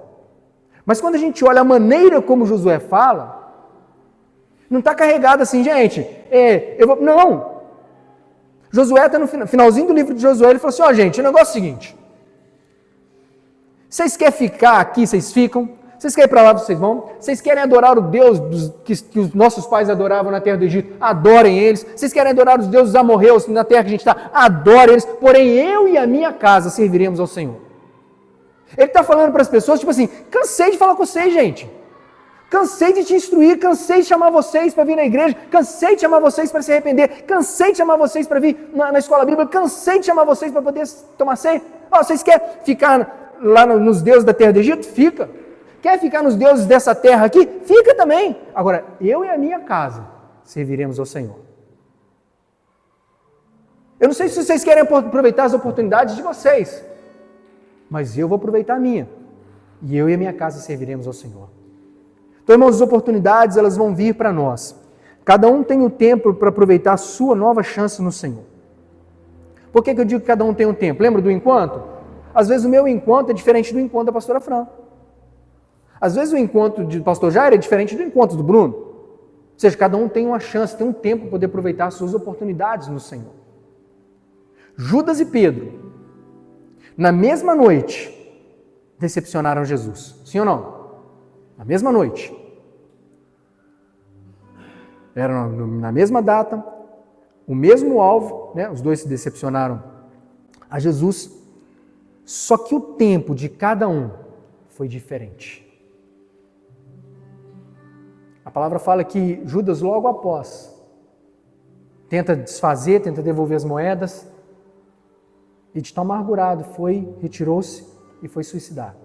Mas quando a gente olha a maneira como Josué fala, não está carregado assim, gente, não. Josué está no finalzinho do livro de Josué, ele falou assim, gente, o negócio é o seguinte, vocês querem ficar aqui, vocês ficam, vocês querem ir para lá, vocês vão, vocês querem adorar o Deus que os nossos pais adoravam na terra do Egito, adorem eles, vocês querem adorar os deuses amorreus na terra que a gente está, adorem eles, porém eu e a minha casa serviremos ao Senhor. Ele está falando para as pessoas, tipo assim, cansei de falar com vocês, gente. Cansei de te instruir, cansei de chamar vocês para vir na igreja, cansei de chamar vocês para se arrepender, cansei de chamar vocês para vir na escola bíblica, cansei de chamar vocês para poder tomar ceia. Vocês querem ficar lá nos deuses da terra do Egito? Fica. Quer ficar nos deuses dessa terra aqui? Fica também. Agora, eu e a minha casa serviremos ao Senhor. Eu não sei se vocês querem aproveitar as oportunidades de vocês, mas eu vou aproveitar a minha. E eu e a minha casa serviremos ao Senhor. Então, irmãos, as oportunidades, elas vão vir para nós. Cada um tem um tempo para aproveitar a sua nova chance no Senhor. Por que eu digo que cada um tem um tempo? Lembra do encontro? Às vezes o meu encontro é diferente do encontro da pastora Fran. Às vezes o encontro do pastor Jair é diferente do encontro do Bruno. Ou seja, cada um tem uma chance, tem um tempo para poder aproveitar as suas oportunidades no Senhor. Judas e Pedro, na mesma noite, decepcionaram Jesus. Sim ou não? Na mesma noite. Era na mesma data, o mesmo alvo, né? Os dois se decepcionaram a Jesus, só que o tempo de cada um foi diferente. A palavra fala que Judas, logo após, tenta desfazer, tenta devolver as moedas, e de tão amargurado retirou-se e foi suicidar.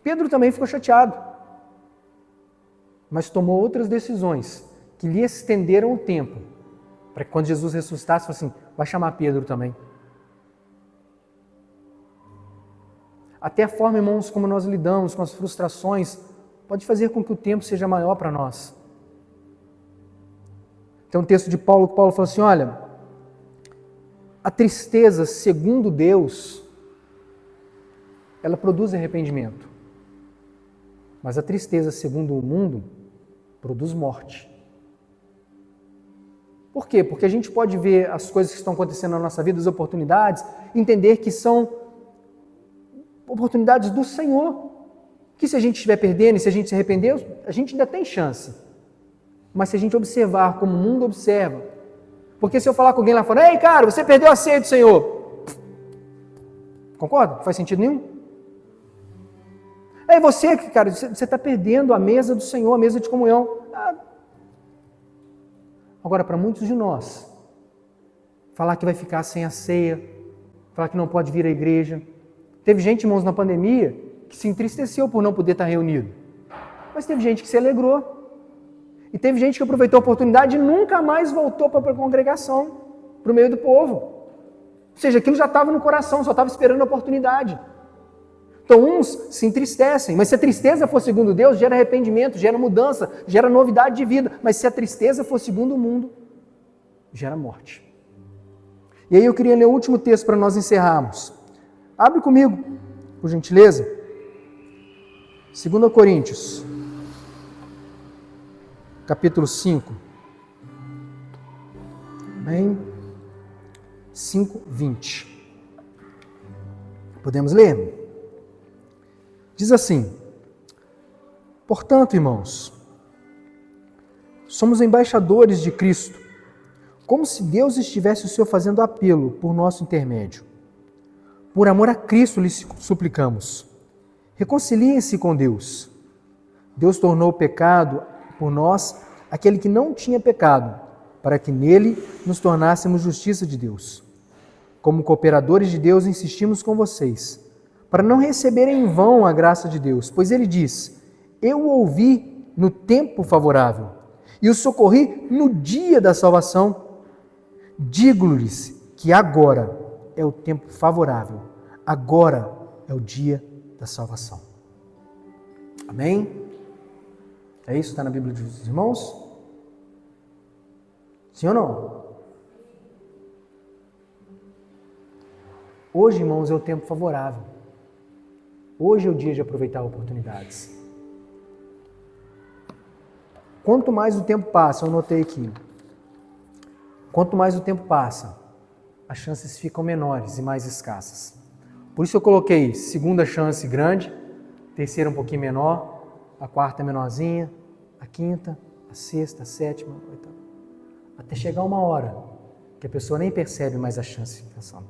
Pedro também ficou chateado, mas tomou outras decisões que lhe estenderam o tempo, para que quando Jesus ressuscitasse, fosse assim, vai chamar Pedro também. Até a forma, irmãos, como nós lidamos com as frustrações, pode fazer com que o tempo seja maior para nós. Tem um texto de Paulo, que Paulo fala assim, olha, a tristeza, segundo Deus, ela produz arrependimento. Mas a tristeza, segundo o mundo, produz morte. Por quê? Porque a gente pode ver as coisas que estão acontecendo na nossa vida, as oportunidades, entender que são oportunidades do Senhor. Que se a gente estiver perdendo e se a gente se arrepender, a gente ainda tem chance. Mas se a gente observar como o mundo observa, porque se eu falar com alguém lá fora, ei cara, você perdeu a ceia do Senhor. Concorda? Não faz sentido nenhum. Aí você, cara, você está perdendo a mesa do Senhor, a mesa de comunhão. Agora, para muitos de nós, falar que vai ficar sem a ceia, falar que não pode vir à igreja. Teve gente, irmãos, na pandemia, que se entristeceu por não poder estar reunido. Mas teve gente que se alegrou. E teve gente que aproveitou a oportunidade e nunca mais voltou para a congregação, para o meio do povo. Ou seja, aquilo já estava no coração, só estava esperando a oportunidade. Então uns se entristecem, mas se a tristeza for segundo Deus, gera arrependimento, gera mudança, gera novidade de vida. Mas se a tristeza for segundo o mundo, gera morte. E aí eu queria ler o último texto para nós encerrarmos. Abre comigo, por gentileza. 2 Coríntios, capítulo 5. Amém? 5:20. Podemos ler? Diz assim: portanto, irmãos, somos embaixadores de Cristo, como se Deus estivesse o Senhor fazendo apelo por nosso intermédio. Por amor a Cristo lhes suplicamos, reconciliem-se com Deus. Deus tornou pecado por nós aquele que não tinha pecado, para que nele nos tornássemos justiça de Deus. Como cooperadores de Deus, insistimos com vocês, para não receberem em vão a graça de Deus, pois ele diz, eu o ouvi no tempo favorável e o socorri no dia da salvação. Digo-lhes que agora é o tempo favorável, agora é o dia da salvação. Amém? É isso que está na Bíblia dos irmãos? Sim ou não? Hoje, irmãos, é o tempo favorável. Hoje é o dia de aproveitar oportunidades. Quanto mais o tempo passa, eu notei aqui, quanto mais o tempo passa, as chances ficam menores e mais escassas. Por isso eu coloquei segunda chance grande, terceira um pouquinho menor, a quarta menorzinha, a quinta, a sexta, a sétima, a oitava. Até chegar uma hora que a pessoa nem percebe mais a chance passando.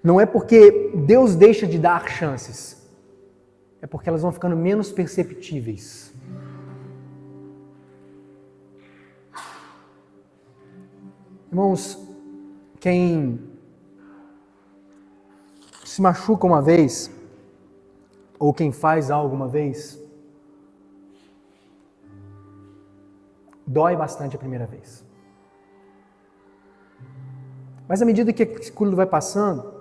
Não é porque Deus deixa de dar chances, é porque elas vão ficando menos perceptíveis. Irmãos, quem se machuca uma vez, ou quem faz algo uma vez, dói bastante a primeira vez. Mas à medida que aquilo vai passando,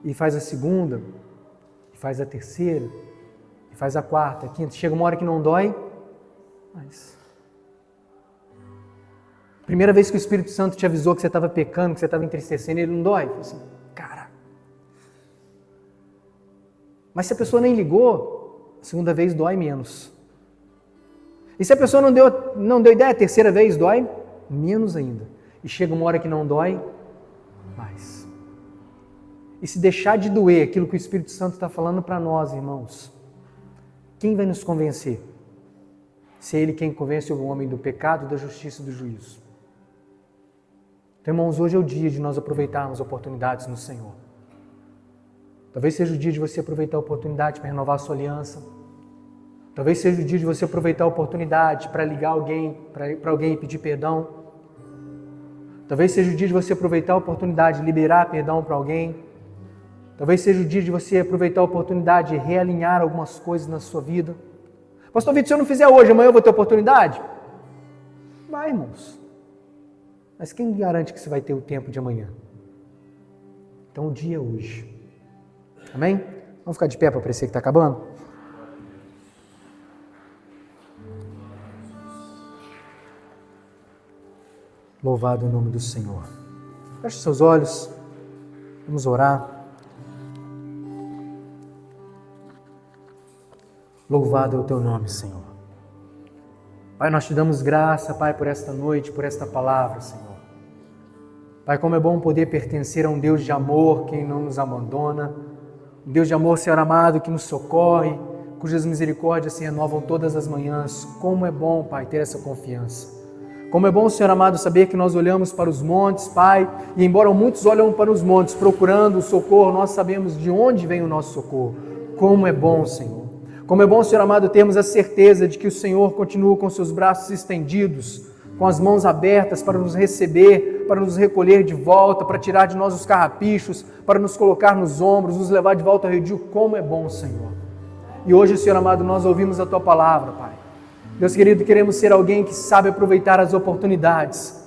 e faz a segunda, e faz a terceira, e faz a quarta, a quinta, chega uma hora que não dói, mas... Primeira vez que o Espírito Santo te avisou que você estava pecando, que você estava entristecendo, ele não dói? Assim, cara. Mas se a pessoa nem ligou, a segunda vez dói menos. E se a pessoa não deu ideia, a terceira vez dói menos ainda. E chega uma hora que não dói mais. E se deixar de doer aquilo que o Espírito Santo está falando para nós, irmãos, quem vai nos convencer? Se é Ele quem convence o homem do pecado, da justiça e do juízo. Então, irmãos, hoje é o dia de nós aproveitarmos oportunidades no Senhor. Talvez seja o dia de você aproveitar a oportunidade para renovar a sua aliança. Talvez seja o dia de você aproveitar a oportunidade para ligar alguém, para alguém e pedir perdão. Talvez seja o dia de você aproveitar a oportunidade de liberar perdão para alguém. Talvez seja o dia de você aproveitar a oportunidade de realinhar algumas coisas na sua vida. Pastor Vitor, se eu não fizer hoje, amanhã eu vou ter oportunidade? Vai, irmãos. Mas quem garante que você vai ter o tempo de amanhã? Então o dia é hoje. Amém? Vamos ficar de pé para parecer que está acabando? Louvado é o nome do Senhor. Feche seus olhos. Vamos orar. Louvado é o teu nome, Senhor. Pai, nós te damos graça, Pai, por esta noite, por esta palavra, Senhor. Pai, como é bom poder pertencer a um Deus de amor, que não nos abandona, um Deus de amor, Senhor amado, que nos socorre, cujas misericórdias se renovam todas as manhãs. Como é bom, Pai, ter essa confiança. Como é bom, Senhor amado, saber que nós olhamos para os montes, Pai, e embora muitos olham para os montes procurando o socorro, nós sabemos de onde vem o nosso socorro. Como é bom, Senhor. Como é bom, Senhor amado, termos a certeza de que o Senhor continua com seus braços estendidos, com as mãos abertas para nos receber, para nos recolher de volta, para tirar de nós os carrapichos, para nos colocar nos ombros, nos levar de volta ao redil. Como é bom, Senhor. E hoje, Senhor amado, nós ouvimos a Tua palavra, Pai. Deus querido, queremos ser alguém que sabe aproveitar as oportunidades.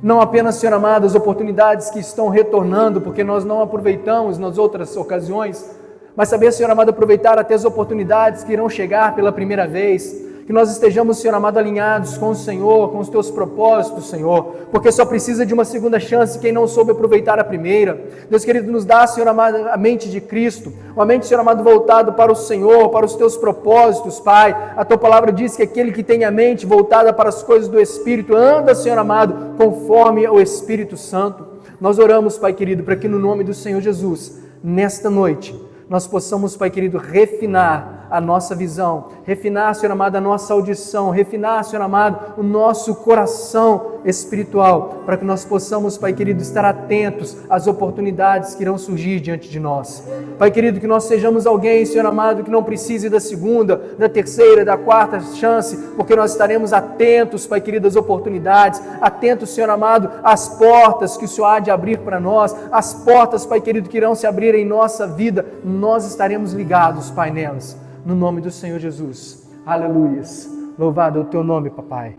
Não apenas, Senhor amado, as oportunidades que estão retornando, porque nós não aproveitamos nas outras ocasiões, mas saber, Senhor amado, aproveitar até as oportunidades que irão chegar pela primeira vez. Que nós estejamos, Senhor amado, alinhados com o Senhor, com os Teus propósitos, Senhor, porque só precisa de uma segunda chance quem não soube aproveitar a primeira. Deus querido, nos dá, Senhor amado, a mente de Cristo, uma mente, Senhor amado, voltada para o Senhor, para os Teus propósitos, Pai. A Tua palavra diz que aquele que tem a mente voltada para as coisas do Espírito, anda, Senhor amado, conforme o Espírito Santo. Nós oramos, Pai querido, para que no nome do Senhor Jesus, nesta noite, nós possamos, Pai querido, refinar a nossa visão, refinar, Senhor amado, a nossa audição, refinar, Senhor amado, o nosso coração espiritual, para que nós possamos, Pai querido, estar atentos às oportunidades que irão surgir diante de nós. Pai querido, que nós sejamos alguém, Senhor amado, que não precise da segunda, da terceira, da quarta chance, porque nós estaremos atentos, Pai querido, às oportunidades, atentos, Senhor amado, às portas que o Senhor há de abrir para nós, as portas, Pai querido, que irão se abrir em nossa vida, nós estaremos ligados, Pai, nelas. No nome do Senhor Jesus. Aleluias. Louvado é o Teu nome, papai.